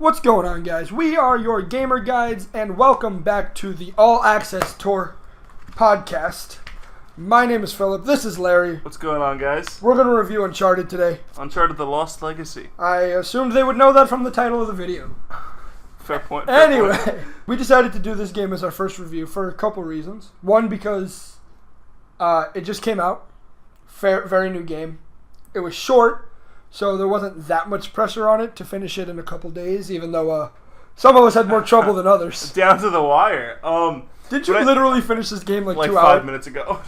What's going on, guys? We are your gamer guides, and welcome back to the All Access Tour podcast. My name is Philip. This is Larry. What's going on, guys? We're going to review Uncharted today. Uncharted: The Lost Legacy. I assumed they would know that from the title of the video. Fair point. Anyway, we decided to do this game as our first review for a couple reasons. One, because it just came out. Very new game. It was short, so there wasn't that much pressure on it to finish it in a couple days, even though some of us had more trouble than others. Down to the wire. Did you literally finish this game like 2 hours? 5 minutes ago.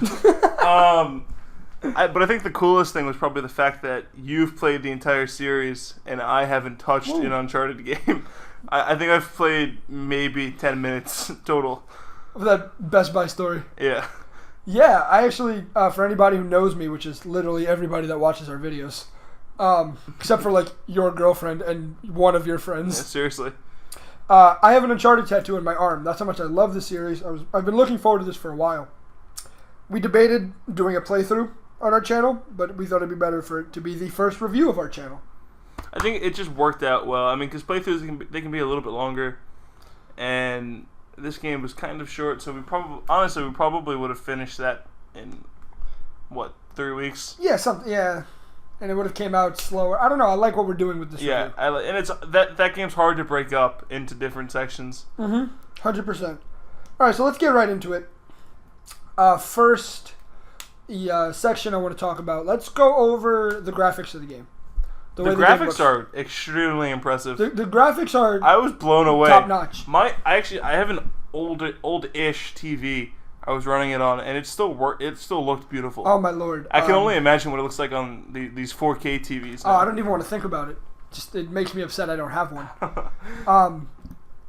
But I think the coolest thing was probably the fact that you've played the entire series and I haven't touched an Uncharted game. I think I've played maybe 10 minutes total. Of that Best Buy story. Yeah. Yeah, I actually, for anybody who knows me, which is literally everybody that watches our videos, except for like your girlfriend and one of your friends. Yeah, seriously. I have an Uncharted tattoo on my arm. That's how much I love the series. I've been looking forward to this for a while. We debated doing a playthrough on our channel, but we thought it'd be better for it to be the first review of our channel. I think it just worked out well. I mean, because playthroughs they can be a little bit longer, and this game was kind of short, so we probably would have finished that in 3 weeks. Yeah, and it would have came out slower. I don't know. I like what we're doing with this. Yeah, and it's that game's hard to break up into different sections. 100%. All right, so let's get right into it. First, the section I want to talk about. Let's go over the graphics of the game. The graphics are extremely impressive. The graphics are. I was blown away. Top notch. I have an old-ish TV. I was running it on, and it still worked. It still looked beautiful. Oh my lord! I can only imagine what it looks like on these 4K TVs. Now. Oh, I don't even want to think about it. It makes me upset I don't have one.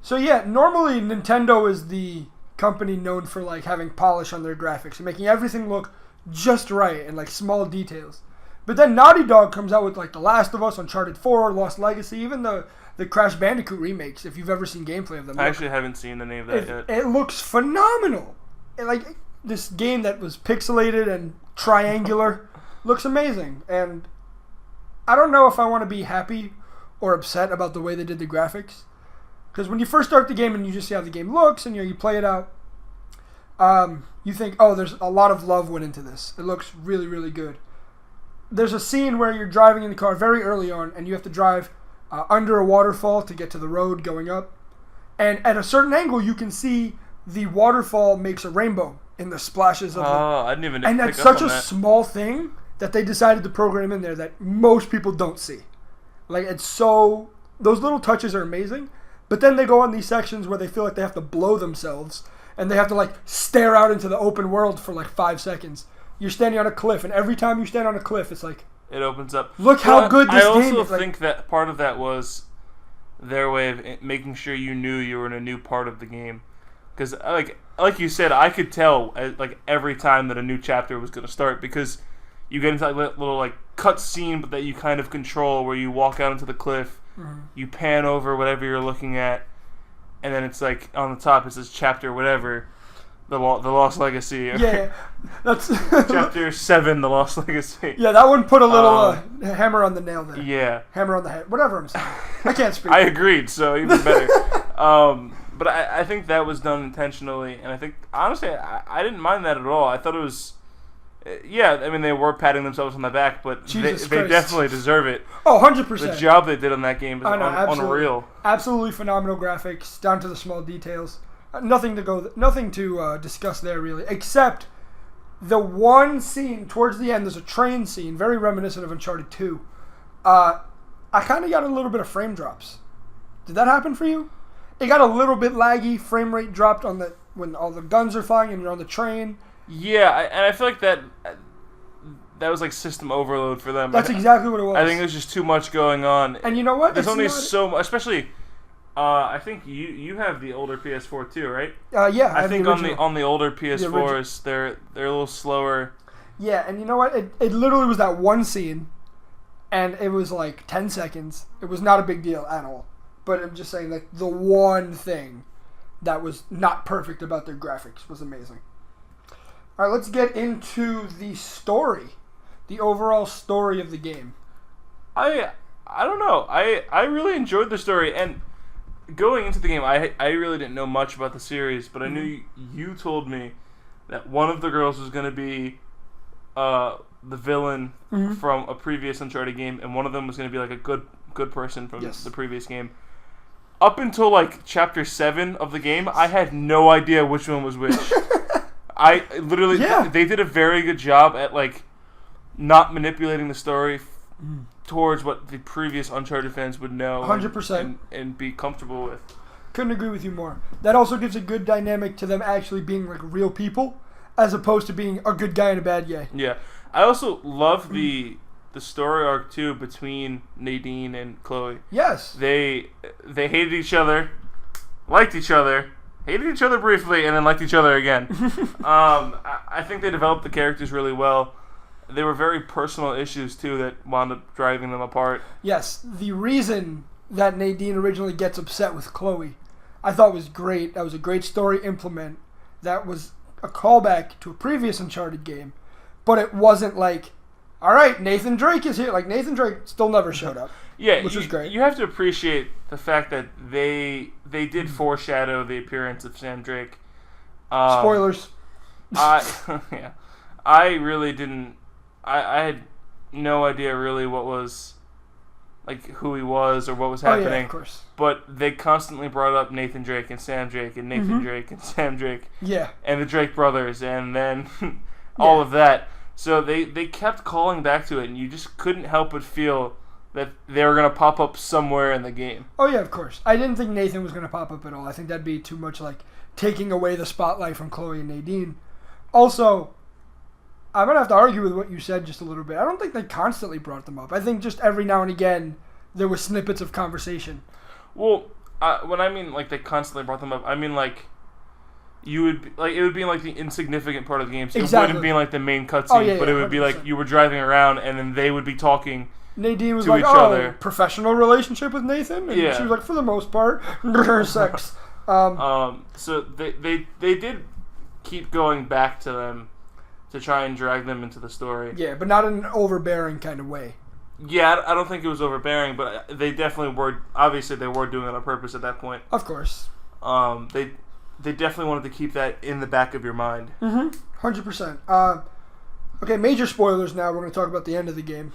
So yeah, normally Nintendo is the company known for like having polish on their graphics and making everything look just right and like small details. But then Naughty Dog comes out with like The Last of Us, Uncharted 4, Lost Legacy, even the Crash Bandicoot remakes, if you've ever seen gameplay of them. I actually haven't seen any of that yet. It looks phenomenal. Like this game that was pixelated and triangular looks amazing. And I don't know if I want to be happy or upset about the way they did the graphics. Because when you first start the game and you just see how the game looks and you play it out, you think, oh, there's a lot of love went into this. It looks really, really good. There's a scene where you're driving in the car very early on, and you have to drive under a waterfall to get to the road going up. And at a certain angle, you can see the waterfall makes a rainbow in the splashes of it. Oh, I didn't even and pick that's up such on a that. small thing that they decided to program in there that most people don't see. Like, it's so... Those little touches are amazing, but then they go on these sections where they feel like they have to blow themselves, and they have to, like, stare out into the open world for, like, 5 seconds. You're standing on a cliff, and every time you stand on a cliff, it's like... It opens up. Look how good this game is. I also think that part of that was their way of making sure you knew you were in a new part of the game. Because, like you said, I could tell, like, every time that a new chapter was going to start, because you get into that little, like, cut scene but that you kind of control where you walk out into the cliff, you pan over whatever you're looking at, and then it's, like, on the top it says chapter whatever. The Lost Legacy. Yeah, that's Chapter 7, The Lost Legacy. Yeah, that one put a little hammer on the nail there. Yeah. Hammer on the head. Whatever I'm saying. I can't speak. I agreed, so even better. But I think that was done intentionally, and I think, honestly, I didn't mind that at all. I thought it was... Yeah, I mean, they were patting themselves on the back, but they definitely deserve it. Oh, 100%. The job they did on that game is unreal. Absolutely phenomenal graphics, down to the small details. Nothing to discuss there, really, except the one scene towards the end. There's a train scene, very reminiscent of Uncharted 2. I kind of got a little bit of frame drops. Did that happen for you? It got a little bit laggy. Frame rate dropped when all the guns are flying and you're on the train. Yeah, and I feel like that was like system overload for them. That's exactly what it was. I think there's just too much going on. And you know what? There's only so much, especially... I think you have the older PS4 too, right? Yeah, I think on the older PS4s they're a little slower. Yeah, and you know what? It literally was that one scene, and it was like 10 seconds. It was not a big deal at all. But I'm just saying, like, the one thing that was not perfect about their graphics was amazing. All right, let's get into the story, the overall story of the game. I don't know. I really enjoyed the story, and going into the game, I really didn't know much about the series, but I knew you told me that one of the girls was going to be the villain from a previous Uncharted game, and one of them was going to be like a good person from the previous game. Up until like chapter 7 of the game, I had no idea which one was which. I literally, they did a very good job at like not manipulating the story towards what the previous Uncharted fans would know 100% and be comfortable with. Couldn't agree with you more. That also gives a good dynamic to them actually being like real people as opposed to being a good guy and a bad guy. Yeah. I also love the story arc too between Nadine and Chloe. Yes. They hated each other, liked each other, hated each other briefly, and then liked each other again. I think they developed the characters really well. There were very personal issues too that wound up driving them apart. Yes, the reason that Nadine originally gets upset with Chloe, I thought was great. That was a great story implement. That was a callback to a previous Uncharted game, but it wasn't like, all right, Nathan Drake is here. Like, Nathan Drake still never showed up. Yeah, which was great. You have to appreciate the fact that they did foreshadow the appearance of Sam Drake. Spoilers. I really didn't. I had no idea really what was, like, who he was or what was happening. Oh, yeah, of course. But they constantly brought up Nathan Drake and Sam Drake and Nathan Drake and Sam Drake. Yeah. And the Drake brothers and then all of that. So they kept calling back to it, and you just couldn't help but feel that they were going to pop up somewhere in the game. Oh, yeah, of course. I didn't think Nathan was going to pop up at all. I think that'd be too much like taking away the spotlight from Chloe and Nadine. Also, I'm going to have to argue with what you said just a little bit. I don't think they constantly brought them up. I think just every now and again there were snippets of conversation. Well, when I mean like they constantly brought them up, I mean like you would like it would be like the insignificant part of the game. So exactly. It wouldn't be like the main cutscene, but it would 100%. be like you were driving around and then they would be talking. Nadine was to like, each "Oh, other. Professional relationship with Nathan," and she was like, "For the most part, sex." So they did keep going back to them to try and drag them into the story. Yeah, but not in an overbearing kind of way. Yeah, I don't think it was overbearing, but they definitely were. Obviously, they were doing it on purpose at that point. Of course. They definitely wanted to keep that in the back of your mind. 100%. Okay, major spoilers now. We're going to talk about the end of the game.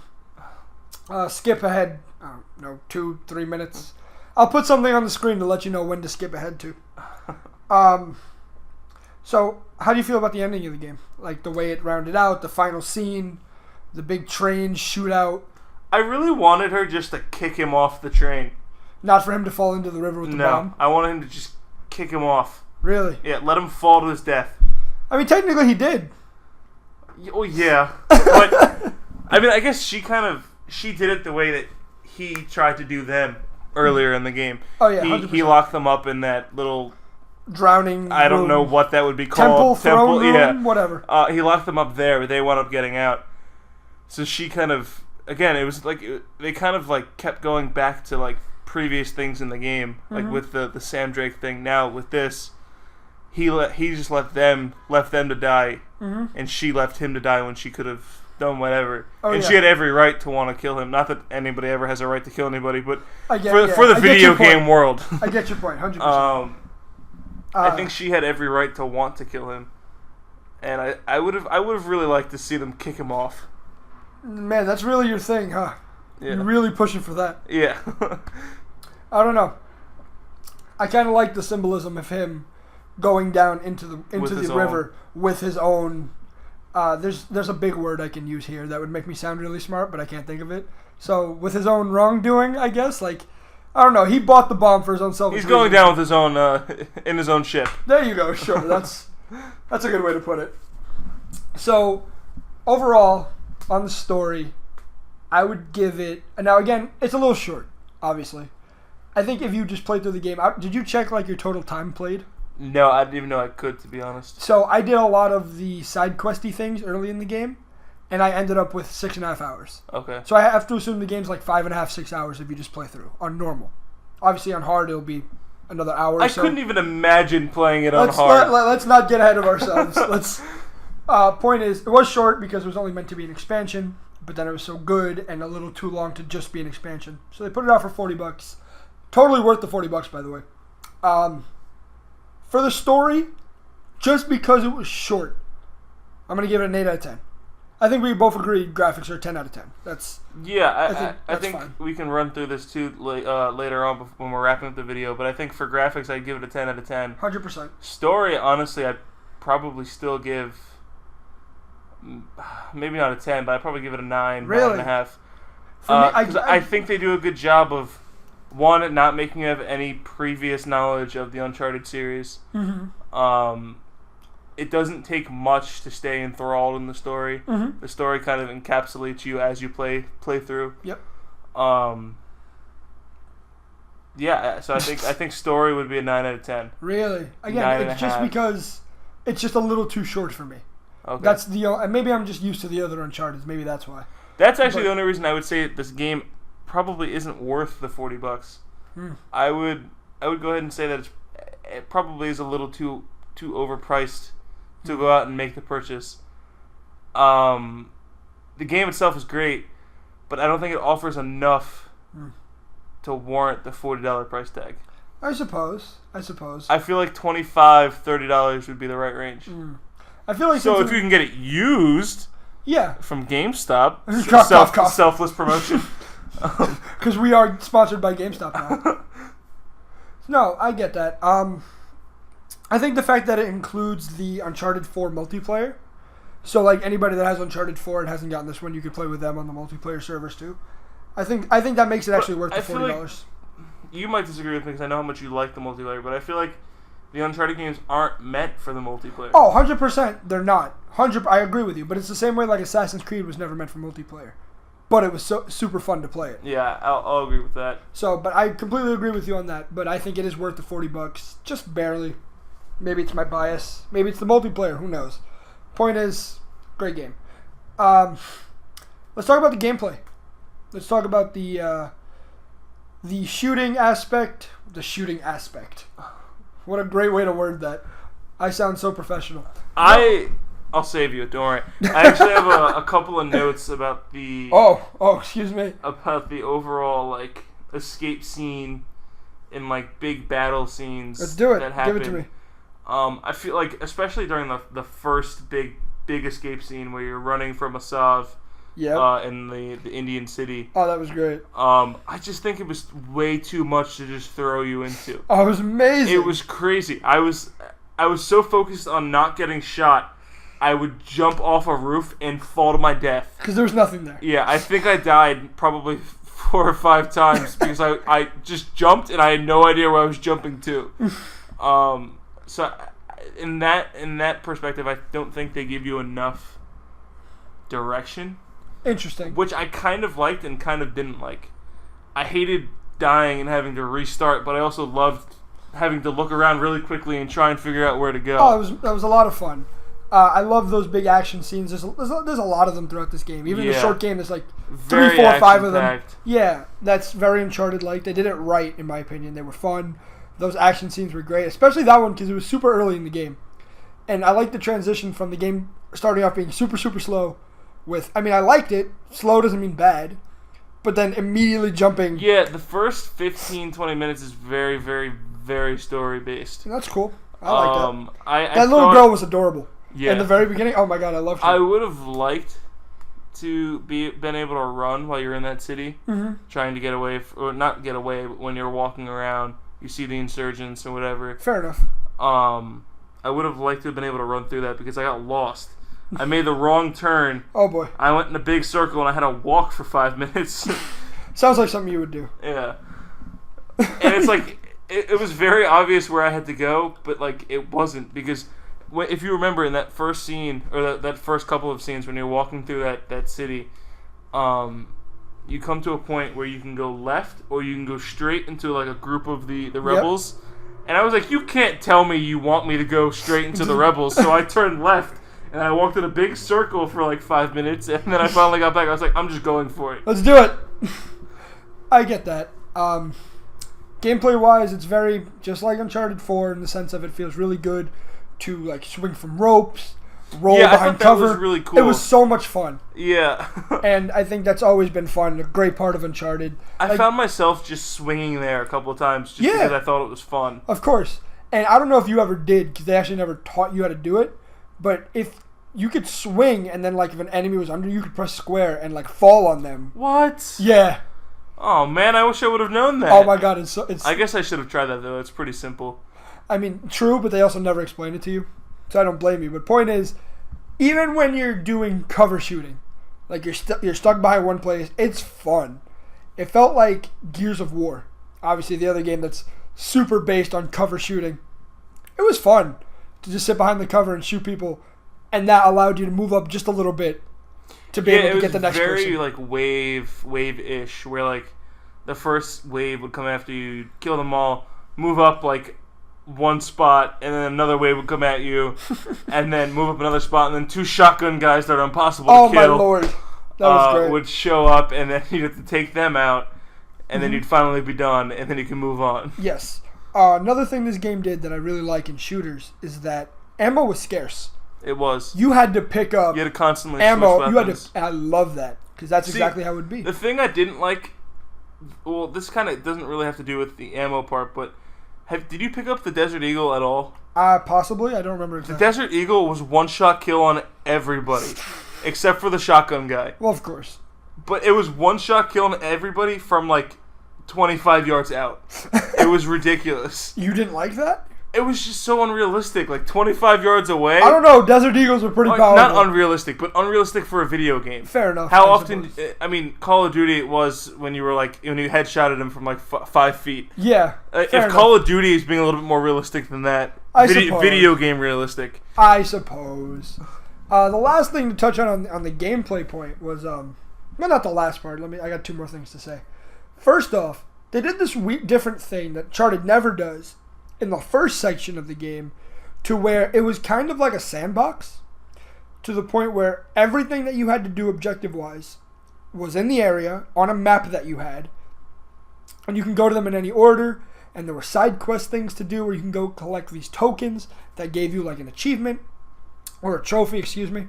Skip ahead, I don't know, 2-3 minutes. I'll put something on the screen to let you know when to skip ahead to. So, how do you feel about the ending of the game? Like the way it rounded out, the final scene, the big train shootout. I really wanted her just to kick him off the train. Not for him to fall into the river with the bomb? No, I wanted him to just kick him off. Really? Yeah, let him fall to his death. I mean, technically he did. Oh, yeah. But, I mean, I guess she did it the way that he tried to do them earlier in the game. Oh, yeah, He locked them up in that little drowning I don't room. know what that would be called. Temple room, yeah. Whatever. He locked them up there, but they wound up getting out. So she kind of, again, it was like, they kind of like kept going back to like previous things in the game, like with the Sam Drake thing. Now with this, he just left them to die, and she left him to die when she could have done whatever. She had every right to want to kill him. Not that anybody ever has a right to kill anybody, but for the video game world. I get your point, 100%. I think she had every right to want to kill him, and I would have really liked to see them kick him off. Man, that's really your thing, huh? Yeah. You're really pushing for that. Yeah. I don't know. I kind of like the symbolism of him going down into the river with his own. There's a big word I can use here that would make me sound really smart, but I can't think of it. So with his own wrongdoing, I guess. Like, I don't know. He bought the bomb for his own selfish. He's going down with his own in his own ship. There you go. Sure, that's a good way to put it. So overall, on the story, I would give it. Now again, it's a little short, obviously. I think if you just played through the game, did you check like your total time played? No, I didn't even know I could, to be honest. So I did a lot of the side questy things early in the game, and I ended up with 6.5 hours. Okay. So I have to assume the game's like 5.5, 6 hours if you just play through on normal. Obviously on hard it'll be another hour or I so. couldn't even imagine playing it on hard. Let's not get ahead of ourselves. Point is, it was short because it was only meant to be an expansion, but then it was so good and a little too long to just be an expansion. So they put it out for $40. Totally worth the $40, by the way. For the story, just because it was short, I'm going to give it an 8 out of 10. I think we both agreed graphics are 10 out of 10. I think we can run through this too later on when we're wrapping up the video, but I think for graphics, I'd give it a 10 out of 10. 100%. Story, honestly, I'd probably still give, maybe not a 10, but I'd probably give it a 9, really? 9.5. For me, I think they do a good job of, one, not making you have any previous knowledge of the Uncharted series. Mm-hmm. It doesn't take much to stay enthralled in the story. Mm-hmm. The story kind of encapsulates you as you play through. Yep. Yeah, so I think story would be a 9 out of 10. Really? Again, it's just because it's just a little too short for me. Okay. That's and maybe I'm just used to the other Uncharted. Maybe that's why. That's actually the only reason I would say this game probably isn't worth the $40. I would go ahead and say that it probably is a little too overpriced to go out and make the purchase. The game itself is great, but I don't think it offers enough to warrant the $40 price tag. I suppose. I feel like $25, $30 would be the right range. I feel like so if you can get it used, from GameStop, selfless promotion. Because we are sponsored by GameStop now. No, I get that. I think the fact that it includes the Uncharted 4 multiplayer, so like anybody that has Uncharted 4 and hasn't gotten this one, you could play with them on the multiplayer servers too. I think that makes it actually worth the $40. Like you might disagree with me because I know how much you like the multiplayer, but I feel like the Uncharted games aren't meant for the multiplayer. Oh, 100%, they're not. I agree with you, but it's the same way like Assassin's Creed was never meant for multiplayer. But it was so super fun to play it. Yeah, I'll agree with that. So, but I completely agree with you on that. But I think it is worth the $40, just barely. Maybe it's my bias. Maybe it's the multiplayer. Who knows? Point is, great game. Let's talk about the gameplay. Let's talk about the shooting aspect. The shooting aspect. What a great way to word that. I sound so professional. I'll save you. Don't worry. I actually have a couple of notes about the. Oh, excuse me. About the overall like escape scene and like big battle scenes. Let's do it. That happen. Give it to me. I feel like especially during the first big escape scene where you're running from Asav. Yeah. In the Indian city. Oh, that was great. I just think it was way too much to just throw you into. Oh, it was amazing. It was crazy. I was so focused on not getting shot, I would jump off a roof and fall to my death. Because there was nothing there. Yeah, I think I died probably 4 or 5 times because I just jumped and I had no idea where I was jumping to. So in that perspective, I don't think they give you enough direction. Interesting. Which I kind of liked and kind of didn't like. I hated dying and having to restart, but I also loved having to look around really quickly and try and figure out where to go. Oh, that was a lot of fun. I love those big action scenes. There's a lot of them throughout this game. Even in the short game, there's like 3, 4, 5 of them. Yeah, that's very Uncharted-like. They did it right, in my opinion. They were fun. Those action scenes were great, especially that one because it was super early in the game. And I like the transition from the game starting off being super, super slow I liked it. Slow doesn't mean bad. But then immediately jumping. Yeah, the first 15, 20 minutes is very, very, very story-based. That's cool. I like that. That little girl was adorable. Yeah. In the very beginning, oh my god, I loved her. I would have liked to been able to run while you're in that city, trying to get away, or not get away, but when you're walking around, you see the insurgents or whatever. Fair enough. I would have liked to have been able to run through that because I got lost. I made the wrong turn. Oh boy. I went in a big circle and I had to walk for 5 minutes. Sounds like something you would do. Yeah. And it's like, it was very obvious where I had to go, but like it wasn't because if you remember in that first scene, or that first couple of scenes when you're walking through that city, you come to a point where you can go left or you can go straight into like a group of the rebels. Yep. And I was like, you can't tell me you want me to go straight into the rebels. So I turned left and I walked in a big circle for like 5 minutes, and then I finally got back. I was like, I'm just going for it. Let's do it. I get that. Gameplay-wise, it's very just like Uncharted 4 in the sense of it feels really good to like swing from ropes, roll Yeah, I behind thought that cover. was really cool. It was so much fun. Yeah. And I think that's always been fun. A great part of Uncharted. I found myself just swinging there a couple of times just because I thought it was fun. Of course. And I don't know if you ever did, because they actually never taught you how to do it. But if you could swing, and then like if an enemy was under you, could press square and like fall on them. What? Yeah. Oh man, I wish I would have known that. Oh my god, it's I guess I should have tried that though. It's pretty simple. I mean, true, but they also never explain it to you, so I don't blame you. But point is, even when you're doing cover shooting, like you're stuck behind one place, it's fun. It felt like Gears of War, obviously the other game that's super based on cover shooting. It was fun to just sit behind the cover and shoot people, and that allowed you to move up just a little bit to be able to get the next person. It was very like wave-ish, where like the first wave would come after you, kill them all, move up like one spot, and then another wave would come at you, and then move up another spot, and then two shotgun guys that are impossible to kill. Oh my lord, that was great. Would show up, and then you'd have to take them out, and then you'd finally be done, and then you can move on. Yes. Another thing this game did that I really like in shooters is that ammo was scarce. It was. You had to pick up. You had to constantly ammo. switch weapons. I love that because that's exactly how it would be. The thing I didn't like, well, this kind of doesn't really have to do with the ammo part, but did you pick up the Desert Eagle at all? Possibly. I don't remember exactly. The Desert Eagle was one-shot kill on everybody, except for the shotgun guy. Well, of course. But it was one-shot kill on everybody from like 25 yards out. It was ridiculous. You didn't like that? It was just so unrealistic. Like 25 yards away. I don't know. Desert Eagles were pretty powerful. Not unrealistic, but unrealistic for a video game. Fair enough. How often? I mean, Call of Duty it was when you were like when you headshotted him from like 5 feet. Yeah. If Call of Duty is being a little bit more realistic than that, video game realistic. I suppose. The last thing to touch on the gameplay point was well, not the last part. I got two more things to say. First off, they did this different thing that Uncharted never does in the first section of the game, to where it was kind of like a sandbox, to the point where everything that you had to do objective-wise was in the area on a map that you had, and you can go to them in any order, and there were side quest things to do where you can go collect these tokens that gave you like an achievement or a trophy, excuse me.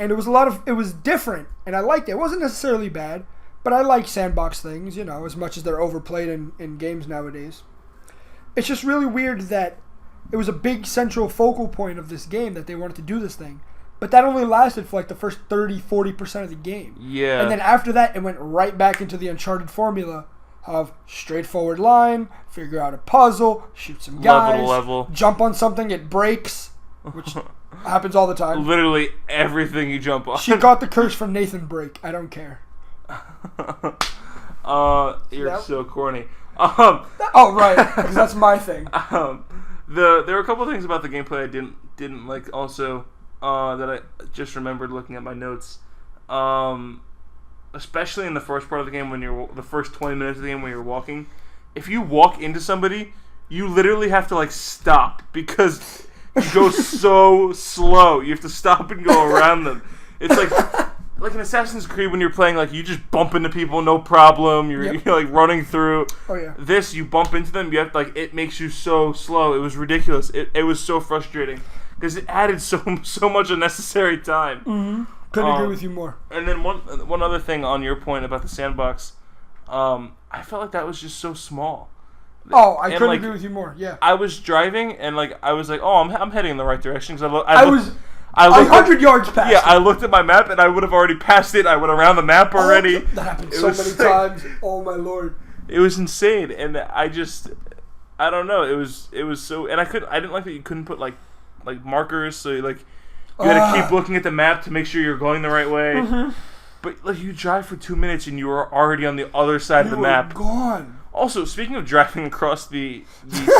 And it was different, and I liked it. It wasn't necessarily bad, but I like sandbox things, as much as they're overplayed in games nowadays. It's just really weird that it was a big central focal point of this game that they wanted to do this thing. But that only lasted for like the first 30-40% of the game. Yeah. And then after that, it went right back into the Uncharted formula of straightforward line, figure out a puzzle, shoot some guys, level. Jump on something, it breaks, which happens all the time. Literally everything you jump on. She got the curse from Nathan Drake. I don't care. You're so corny. Oh right, because that's my thing. There were a couple of things about the gameplay I didn't like. Also, that I just remembered looking at my notes. Especially in the first part of the game, the first 20 minutes of the game when you're walking, if you walk into somebody, you literally have to like stop because you go so slow. You have to stop and go around them. It's like in Assassin's Creed when you're playing, like you just bump into people, no problem. You're like running through. Oh yeah. This you bump into them, you have it makes you so slow. It was ridiculous. It was so frustrating because it added so much unnecessary time. Mm-hmm. Couldn't agree with you more. And then one other thing on your point about the sandbox, I felt like that was just so small. Oh, I couldn't agree with you more. Yeah. I was driving and I was like, oh, I'm heading in the right direction because I was 100 yards past. Yeah, I looked at my map and I would have already passed it. I went around the map already. That happened so many times. Oh my lord. It was insane, and I don't know. It was so, and I didn't like that you couldn't put like markers, so you had to keep looking at the map to make sure you're going the right way. Mm-hmm. But you drive for 2 minutes and you were already on the other side of the map. Gone. Also, speaking of driving across the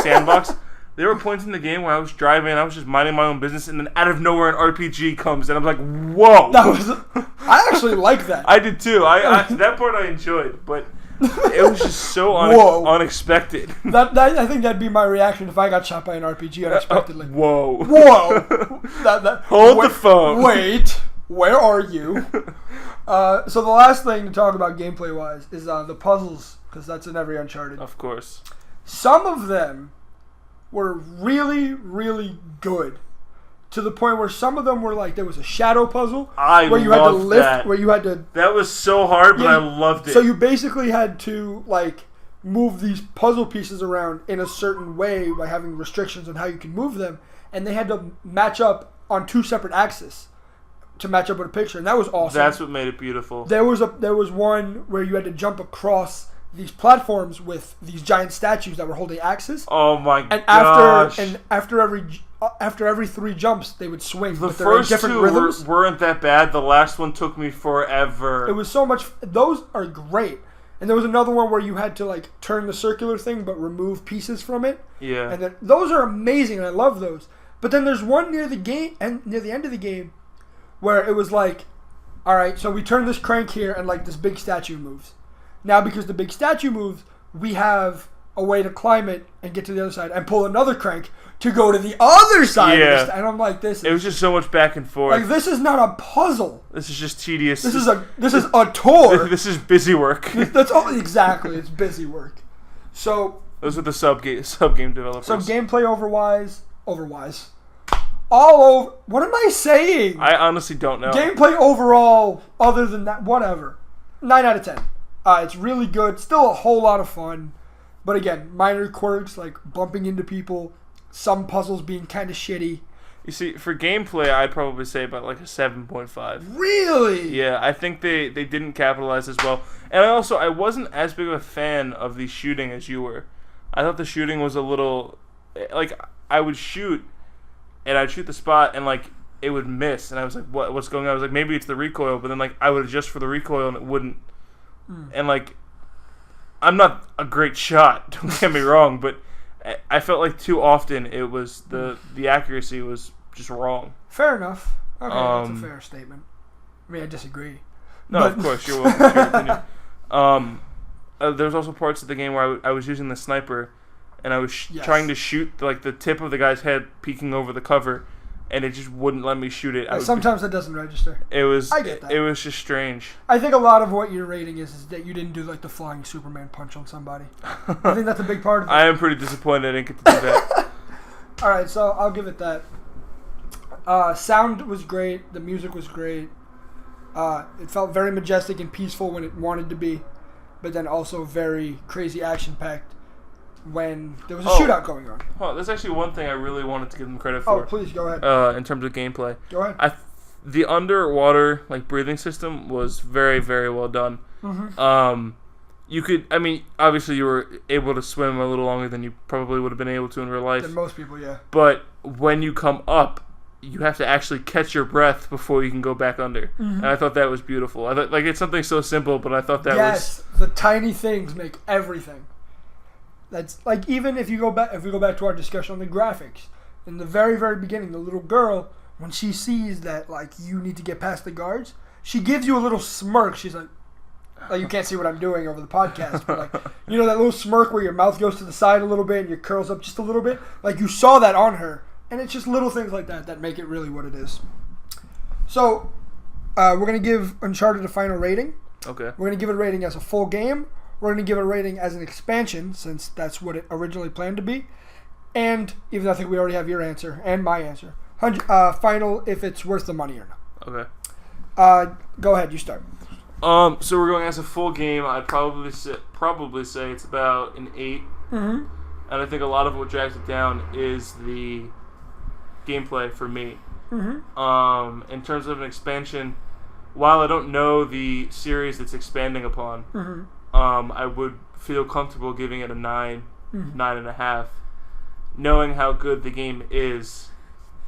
sandbox, there were points in the game where I was driving and I was just minding my own business, and then out of nowhere an RPG comes, and I'm like, whoa! I actually like that. I did too. That part I enjoyed, but it was just so unexpected. I think that'd be my reaction if I got shot by an RPG unexpectedly. Whoa. Hold the phone. Wait, where are you? So the last thing to talk about gameplay-wise is the puzzles, because that's in every Uncharted. Of course. Some of them were really, really good to the point where some of them were like there was a shadow puzzle where you had to lift, where you had to. That was so hard, but I loved it. So you basically had to like move these puzzle pieces around in a certain way by having restrictions on how you can move them, and they had to match up on 2 separate axes to match up with a picture, and that was awesome. That's what made it beautiful. There was one where you had to jump across these platforms with these giant statues that were holding axes. Oh my gosh! And after every 3 jumps, they would swing. The first different 2 rhythms. Weren't that bad. The last one took me forever. It was so much. Those are great. And there was another one where you had to like turn the circular thing, but remove pieces from it. Yeah. And then those are amazing, and I love those. But then there's one near the end of the game, where it was like, all right, so we turn this crank here, and like this big statue moves. Now, because the big statue moves, we have a way to climb it and get to the other side and pull another crank to go to the other side. Yeah. And I'm like, it was just so much back and forth. Like, this is not a puzzle. This is just tedious. This is a tour. This is busy work. That's all. Exactly, it's busy work. So those are the sub game developers. So gameplay overwise. All over. What am I saying? I honestly don't know. Gameplay overall, other than that, whatever. 9 out of 10. It's really good. Still a whole lot of fun. But again, minor quirks like bumping into people, some puzzles being kind of shitty. You see, for gameplay, I'd probably say about like a 7.5. Really? Yeah, I think they didn't capitalize as well. And I wasn't as big of a fan of the shooting as you were. I thought the shooting was a little... Like, I would shoot, and I'd shoot the spot, and like, it would miss. And I was like, what's going on? I was like, maybe it's the recoil. But then like, I would adjust for the recoil, and it wouldn't. And like, I'm not a great shot, don't get me wrong, but I felt like too often it was the accuracy was just wrong. Fair enough. Okay, that's a fair statement. I mean, I disagree. No, of course, you're welcome to your opinion. There's also parts of the game where I was using the sniper, and I was trying to shoot like the tip of the guy's head peeking over the cover, and it just wouldn't let me shoot it. Sometimes that doesn't register. I get that. It was just strange. I think a lot of what you're rating is that you didn't do like the flying Superman punch on somebody. I think that's a big part of it. I am pretty disappointed I didn't get to do that. All right, so I'll give it that. Sound was great. The music was great. It felt very majestic and peaceful when it wanted to be, but then also very crazy action-packed when there was a shootout going on. Oh, there's actually one thing I really wanted to give them credit for. Oh, please, go ahead. In terms of gameplay. Go ahead. The underwater like breathing system was very, very well done. Mm-hmm. Obviously you were able to swim a little longer than you probably would have been able to in real life. Than most people, yeah. But when you come up, you have to actually catch your breath before you can go back under. Mm-hmm. And I thought that was beautiful. I thought like it's something so simple, but I thought that was the tiny things make everything. That's like even if we go back to our discussion on the graphics, in the very, very beginning, the little girl, when she sees that like you need to get past the guards, she gives you a little smirk. She's like you can't see what I'm doing over the podcast, but like you know that little smirk where your mouth goes to the side a little bit and your curls up just a little bit. Like you saw that on her, and it's just little things like that make it really what it is. So we're gonna give Uncharted a final rating. Okay. We're gonna give it a rating as a full game. We're going to give it a rating as an expansion, since that's what it originally planned to be. And even though I think we already have your answer and my answer. Final, if it's worth the money or not. Okay. Go ahead, you start. So we're going as a full game. I'd probably say it's about an 8. Mm-hmm. And I think a lot of what drags it down is the gameplay for me. Mm-hmm. In terms of an expansion, while I don't know the series it's expanding upon, mm-hmm. I would feel comfortable giving it a 9, 9.5. Knowing how good the game is,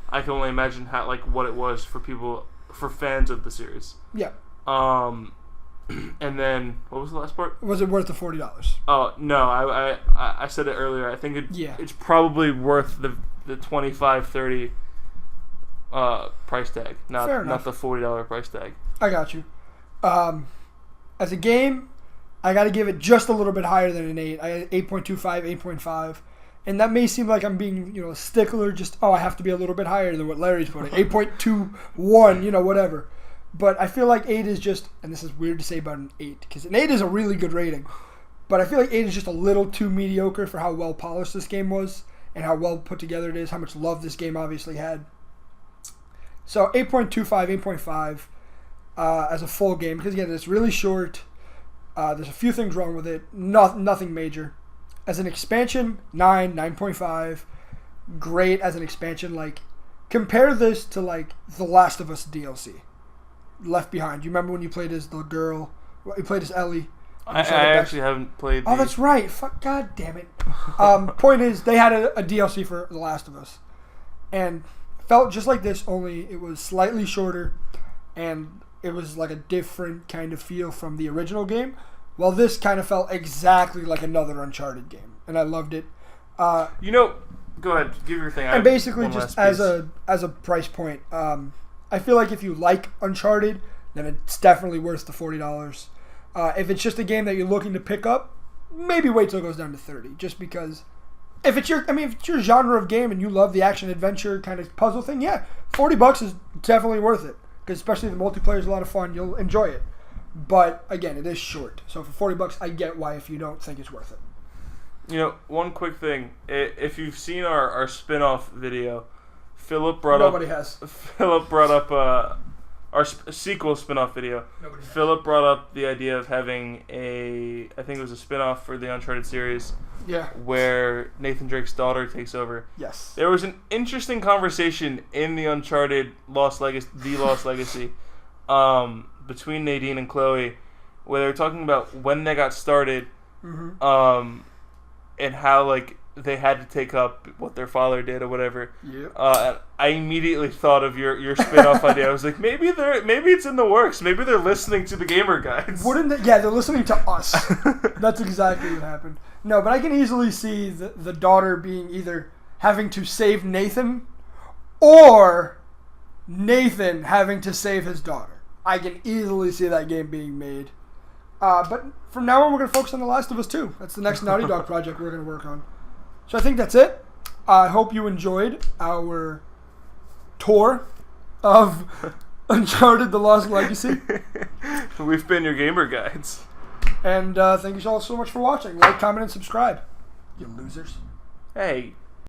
I can only imagine how what it was for fans of the series. Yeah. And then what was the last part? Was it worth the $40? Oh no, I said it earlier. I think it's probably worth the $25-30 price tag, not the $40 price tag. I got you. As a game, I got to give it just a little bit higher than an 8. I had 8.25, 8.5. And that may seem like I'm being, a stickler. Just, I have to be a little bit higher than what Larry's putting. 8.21, whatever. But I feel like 8 is just, and this is weird to say about an 8, because an 8 is a really good rating. But I feel like 8 is just a little too mediocre for how well polished this game was, and how well put together it is, how much love this game obviously had. So 8.25, 8.5 as a full game. Because again, it's really short. There's a few things wrong with it. Nothing major. As an expansion, 9, 9.5. Great as an expansion. Like, compare this to like The Last of Us DLC. Left Behind. You remember when you played as the girl? You played as Ellie. I actually haven't played. Oh, that's right. Fuck, God damn it. Point is, they had a DLC for The Last of Us, and felt just like this. Only it was slightly shorter, and it was like a different kind of feel from the original game. While this kind of felt exactly like another Uncharted game, and I loved it. Go ahead, give your thing. And basically, just as a price point, I feel like if you like Uncharted, then it's definitely worth the $40. If it's just a game that you're looking to pick up, maybe wait till it goes down to $30. Just because, if it's your genre of game and you love the action adventure kind of puzzle thing, yeah, $40 is definitely worth it. Because especially the multiplayer is a lot of fun, you'll enjoy it. But again, it is short, so for $40, I get why if you don't think it's worth it. One quick thing: if you've seen our spin-off video, Philip brought up our sequel spin-off video. Philip brought up the idea of having I think it was a spin-off for the Uncharted series. Yeah. Where Nathan Drake's daughter takes over. Yes. There was an interesting conversation in the Uncharted Lost Legacy, between Nadine and Chloe, where they were talking about when they got started, and how like they had to take up what their father did or whatever. Yeah. And I immediately thought of your spin-off idea. I was like, maybe it's in the works. Maybe they're listening to the Gamer Guides. Yeah, they're listening to us. That's exactly what happened. No, but I can easily see the daughter being either having to save Nathan or Nathan having to save his daughter. I can easily see that game being made. But from now on, we're going to focus on The Last of Us 2. That's the next Naughty Dog project we're going to work on. So I think that's it. I hope you enjoyed our tour of Uncharted: The Lost Legacy. We've been your Gamer Guides. And thank you all so much for watching. Like, comment, and subscribe. You losers. Hey,